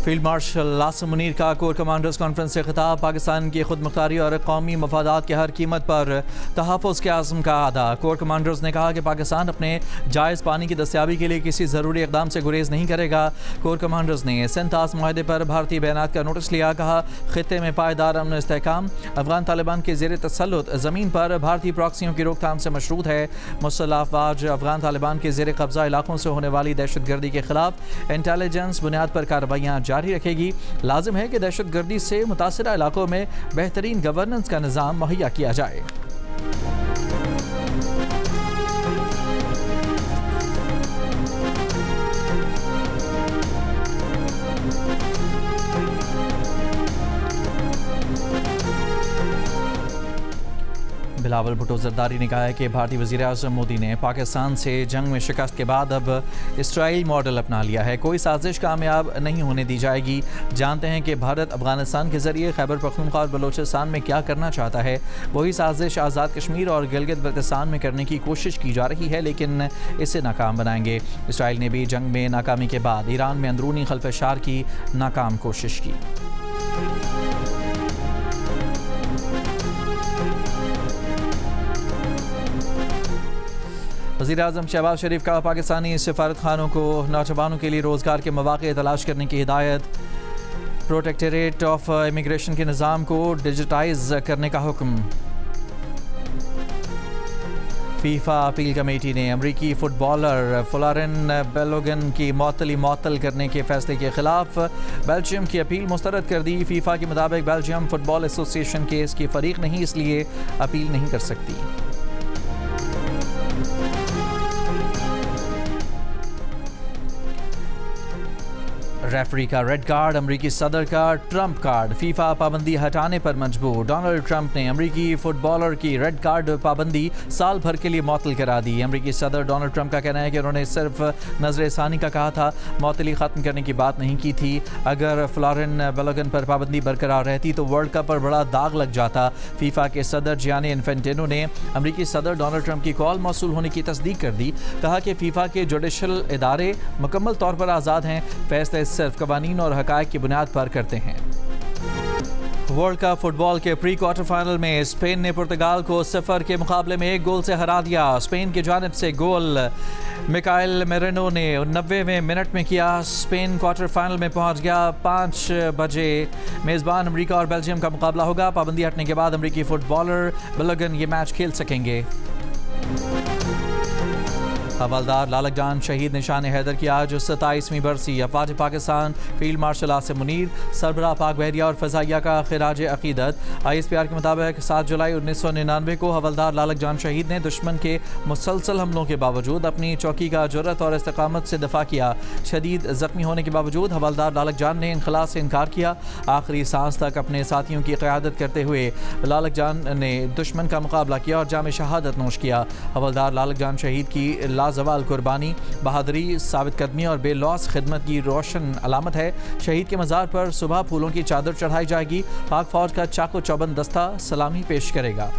Field marshal Asim Munir का core commanders conference से खिताब। पाकिस्तान की खुद मुख्तारी और कौमी मफादात के हर कीमत पर तहफ़्फ़ुज़ के आज़म का अदा। कोर कमांडर्स ने कहा कि पाकिस्तान अपने जायज़ पानी की दस्तियाबी के लिए किसी ज़रूरी इक़दाम से गुरेज नहीं करेगा। कोर कमांडर्स ने सिंतास माहदे पर भारतीय बयानात का नोटिस लिया। कहा खित्ते में पायदार अमन इस्तेहकाम अफ़गान तालिबान के ज़ेर तसल्लुत ज़मीन पर भारतीय प्रॉक्सियों की रोकथाम से मशरूत है। मुसल्लह अफ़वाज अफ़गान तालिबान के ज़ेर कब्ज़ा इलाकों से होने वाली दहशतगर्दी के खिलाफ इंटेलिजेंस बुनियाद पर कार्रवाइयाँ जारी रखेगी। लाजिम है कि दहशतगर्दी से मुतासिरा इलाकों में बेहतरीन गवर्नेंस का निज़ाम मुहैया किया जाए। बिलावल भुट्टो जरदारी ने कहा है कि भारतीय वज़ीर आज़म मोदी ने पाकिस्तान से जंग में शिकस्त के बाद अब इसराइल मॉडल अपना लिया है। कोई साजिश कामयाब नहीं होने दी जाएगी। जानते हैं कि भारत अफगानिस्तान के ज़रिए खैबर पख्तूनख्वा और बलोचिस्तान में क्या करना चाहता है। वही साजिश आज़ाद कश्मीर और गिलगित बल्तिस्तान में करने की कोशिश की जा रही है, लेकिन इसे नाकाम बनाएंगे। इसराइल ने भी जंग में नाकामी के बाद ईरान में अंदरूनी खलफशार की नाकाम कोशिश की। वज़ीर आज़म शहबाज शरीफ का पाकिस्तानी सफारत खानों को नौजवानों के लिए रोज़गार के मौक़े तलाश करने की हिदायत। प्रोटेक्टरेट ऑफ इमिग्रेशन के निज़ाम को डिजिटाइज करने का हुक्म। फीफा अपील कमेटी ने अमरीकी फ़ुटबॉलर फ्लोरेन बेलोगन की मअतल करने के फैसले के खिलाफ बेल्जियम की अपील मुस्तरद कर दी। फीफा के मुताबिक बेल्जियम फ़ुटबॉल एसोसिएशन केस की फ़रीक नहीं, इसलिए अपील नहीं कर सकती। रेफरी का रेड कार्ड, अमरीकी सदर का ट्रंप कार्ड। फीफा पाबंदी हटाने पर मजबूर। डोनाल्ड ट्रंप ने अमरीकी फुटबॉलर की रेड कार्ड पाबंदी साल भर के लिए मअतल करा दी। अमरीकी सदर डोनाल्ड ट्रंप का कहना है कि उन्होंने सिर्फ नज़र-ए-सानी का कहा था, मअतली ख़त्म करने की बात नहीं की थी। अगर फ्लोरेन बेलोगन पर पाबंदी बरकरार रहती तो वर्ल्ड कप पर बड़ा दाग लग जाता। फीफा के सदर जियानी इन्फेंटिनो ने अमरीकी सदर डोनाल्ड ट्रंप की कॉल मौसूल होने की तस्दीक कर दी। कहा कि फीफा के जुडिशल इदारे मुकम्मल तौर पर आज़ाद हैं, फैसले सिर्फ कवानीन और हक़ाइक़ की बुनियाद पर करते हैं। वर्ल्ड कप फुटबॉल के प्री क्वार्टर फाइनल में स्पेन ने पुर्तगाल को 0 के मुकाबले में 1 गोल से हरा दिया। स्पेन की जानिब से गोल मिकाइल मेरेनो ने 90वें मिनट में किया। स्पेन क्वार्टर फाइनल में पहुंच गया। 5 बजे मेज़बान अमेरिका और बेल्जियम का मुकाबला होगा। पाबंदी हटने के बाद अमेरिकी फुटबॉलर बेलोगन ये मैच खेल सकेंगे। हवलदार लालक जान शहीद निशान हैदर की आज 27वीं बरसी। अफवाज पाकिस्तान फील्ड मार्शल आसिम मुनीर, सरबराह पाक बहरिया और फ़ज़ाइया का खिराज अक़ीदत। ISPR के मुताबिक 7 जुलाई 1999 को हवलदार लालक जान शहीद ने दुश्मन के मुसलसल हमलों के बावजूद अपनी चौकी का जुर्रत और इस्तिक़ामत से दफ़ा किया। शदीद ज़ख्मी होने के बावजूद हवलदार लालक जान ने इनखला से इनकार किया। आखिरी सांस तक अपने साथियों की क़यादत करते हुए लालक जान ने दुश्मन का मुकाबला किया और जाम शहादत नोश किया। हवलदार लालक जान शहीद की ज़वाल कुर्बानी, बहादुरी, साबित कदमी और बेलौस खिदमत की रोशन अलामत है। शहीद के मज़ार पर सुबह फूलों की चादर चढ़ाई जाएगी। पाक फौज का चाको चौबंद दस्ता सलामी पेश करेगा।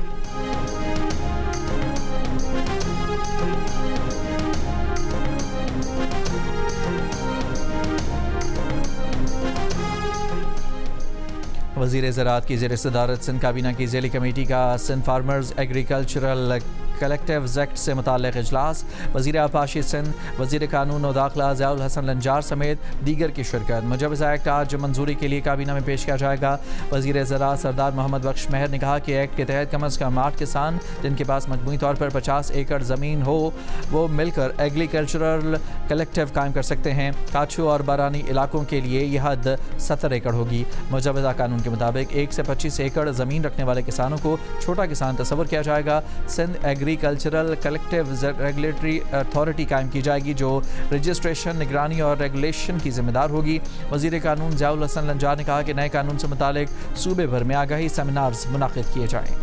वज़ीर ज़राअत की ज़ेर सदारत सिंध काबीना की ज़ैली कमेटी का Sindh farmers agricultural collective act से मुताल्लिक़ इजलास। वज़ीर आबपाशी सिंध, वज़ीर कानून और दाखिला ज़ियाउल हसन लंजार समेत दीगर की शिरकत। मुजवज़ा एक्ट आज मंजूरी के लिए काबीना में पेश किया जाएगा। वज़ीर ज़राअत सरदार मोहम्मद बख्श महर ने कहा कि एक्ट के तहत कम अज़ कम 8 किसान जिनके पास मजमूई तौर पर 50 एकड़ ज़मीन हो वो मिलकर एग्रीकल्चरल कलेक्टिव कायम कर सकते हैं। काछू और बारानी इलाकों के लिए यह हद 70 एकड़ होगी। मुजवज़ा कानून के मुताबिक 1 से 25 एकड़ ज़मीन रखने वाले किसानों को छोटा किसान तस्वर किया जाएगा। Sindh agricultural collective regulatory authority कायम की जाएगी जो रजिस्ट्रेशन, निगरानी और रेगुलेशन की जिम्मेदार होगी। वज़ीर कानून ज़ियाउल हसन लंजार ने कहा कि नए कानून से मुतालिक सूबे भर में आगाही सेमिनार्स मुनाकिद किए जाएँ।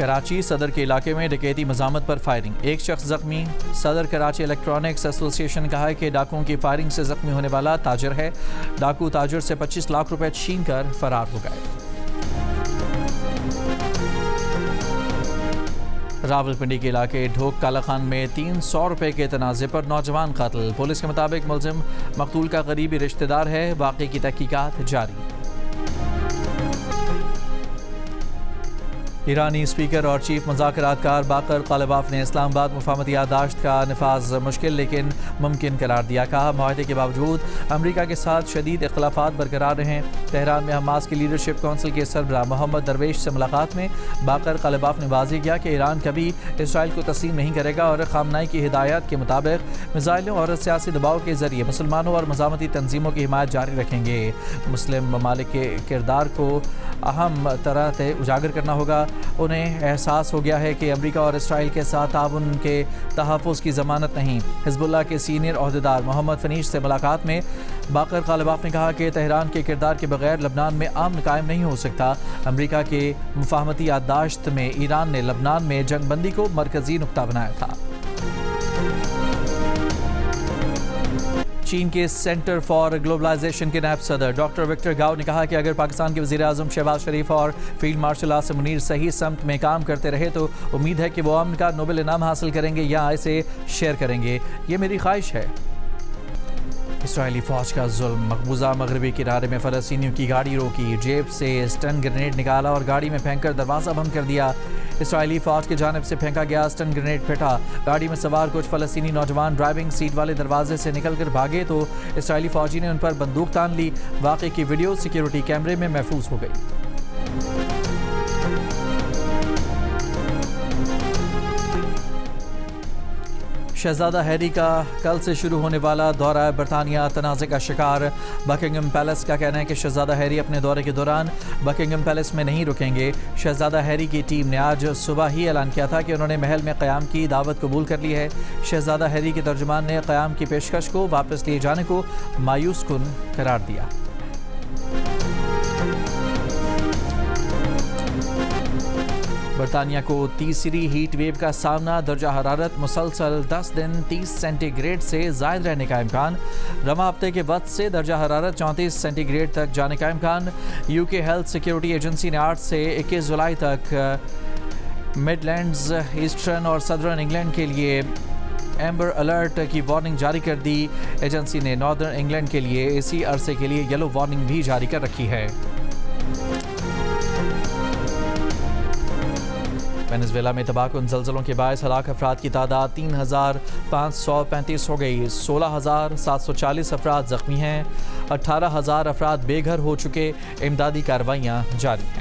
कराची सदर के इलाके में डकैती मज़ामत पर फायरिंग, 1 शख्स जख्मी। सदर कराची इलेक्ट्रॉनिक्स एसोसिएशन ने कहा है कि डाकुओं की फायरिंग से जख्मी होने वाला ताजिर है। डाकू ताजिर से 25 लाख रुपए छीन कर फरार हो गए। रावलपिंडी के इलाके ढोक काला खान में 300 रुपए के तनाज़े पर नौजवान कत्ल। पुलिस के मुताबिक मुलजिम मकतूल का करीबी रिश्तेदार है। वाक़े की तहकीकात जारी। ईरानी स्पीकर और चीफ मुज़ाकरातकार बाकर कालिबाफ ने इस्लामाबाद मुफाहमती याददाश्त का नफाज मुश्किल लेकिन मुमकिन करार दिया। कहा, मुआहदे के बावजूद अमरीका के साथ शदीद इख्तलाफात बरकरार रहें। तेहरान में हमास की लीडरशिप कौंसिल के सरबराह मोहम्मद दरवेश से मुलाकात में बाकर कालिबाफ ने वाज़ेह किया कि ईरान कभी इसराइल को तस्लीम नहीं करेगा और खामनाई की हिदायत के मुताबिक मिसाइलों और सियासी दबाव के जरिए मुसलमानों और मज़ामती तंजीमों की हिमायत जारी रखेंगे। मुस्लिम ममालिक के किरदार को अहम तरह से उजागर करना होगा। उन्हें एहसास हो गया है कि अमेरिका और इसराइल के साथ ताउन के तहफ़्फ़ुज़ की ज़मानत नहीं। हिज़्बुल्लाह के सीनियर अहदेदार मोहम्मद फनीश से मुलाकात में बाकर कालिबाफ ने कहा कि तेहरान के किरदार के बगैर लबनान में अमन कायम नहीं हो सकता। अमेरिका के मुफाहमती याददाश्त में ईरान ने लबनान में जंगबंदी को मरकज़ी नुक्ता बनाया था। चीन के सेंटर फॉर ग्लोबलाइजेशन के नायब सदर डॉक्टर विक्टर गाओ ने कहा कि अगर पाकिस्तान के वज़ीर आज़म शहबाज शरीफ और फील्ड मार्शल आसिम मुनीर सही समत में काम करते रहे तो उम्मीद है कि वो अमन का नोबेल इनाम हासिल करेंगे या इसे शेयर करेंगे। ये मेरी ख्वाहिश है। इसराइली फ़ौज का जुल्म। मकबूजा मगरबी किनारे में फ़लस्तीनियों की गाड़ी रोकी, जेब से स्टन ग्रेनेड निकाला और गाड़ी में फेंककर दरवाज़ा बंद कर दिया। इसराइली फ़ौज की जानिब से फेंका गया स्टन ग्रेनेड फटा। गाड़ी में सवार कुछ फ़लस्तीनी नौजवान ड्राइविंग सीट वाले दरवाजे से निकलकर भागे तो इसराइली फ़ौजी ने उन पर बंदूक तान ली। वाक़े की वीडियो सिक्योरिटी कैमरे में महफूज हो गई। शहजादा हैरी का कल से शुरू होने वाला दौरा बरतानिया तनाज़े का शिकार। बकिंगम पैलेस का कहना है कि शहजादा हैरी अपने दौरे के दौरान बकिंगम पैलेस में नहीं रुकेंगे। शहजादा हैरी की टीम ने आज सुबह ही ऐलान किया था कि उन्होंने महल में क़याम की दावत कबूल कर ली है। शहजादा हैरी के तर्जुमान ने क़याम की पेशकश को वापस लिए जाने को मायूस कुन करार दिया। बरतानिया को तीसरी हीट वेव का सामना। दर्जा हरारत मुसलसल 10 दिन 30 सेंटीग्रेड से ज़ायद रहने का इम्कान। रवा हफ्ते के वक्त से दर्जा हरारत 34 सेंटीग्रेड तक जाने का इम्कान। यूके हेल्थ सिक्योरिटी एजेंसी ने 8 से 21 जुलाई तक मिडलैंड्स, ईस्टर्न और सदर्न इंग्लैंड के लिए एम्बर अलर्ट की वार्निंग जारी कर दी। एजेंसी ने नॉर्दर्न इंग्लैंड के लिए इसी अरसे के लिए येलो वार्निंग भी जारी कर रखी है। वेनेज़ुएला में तबाहकुन ज़लज़लों के बायस हलाक अफराद की तादाद 3,535 हो गई। 16,740 अफराद ज़ख्मी हैं। 18,000 अफराद बेघर हो चुके। इमदादी कार्रवाइयाँ जारी हैं।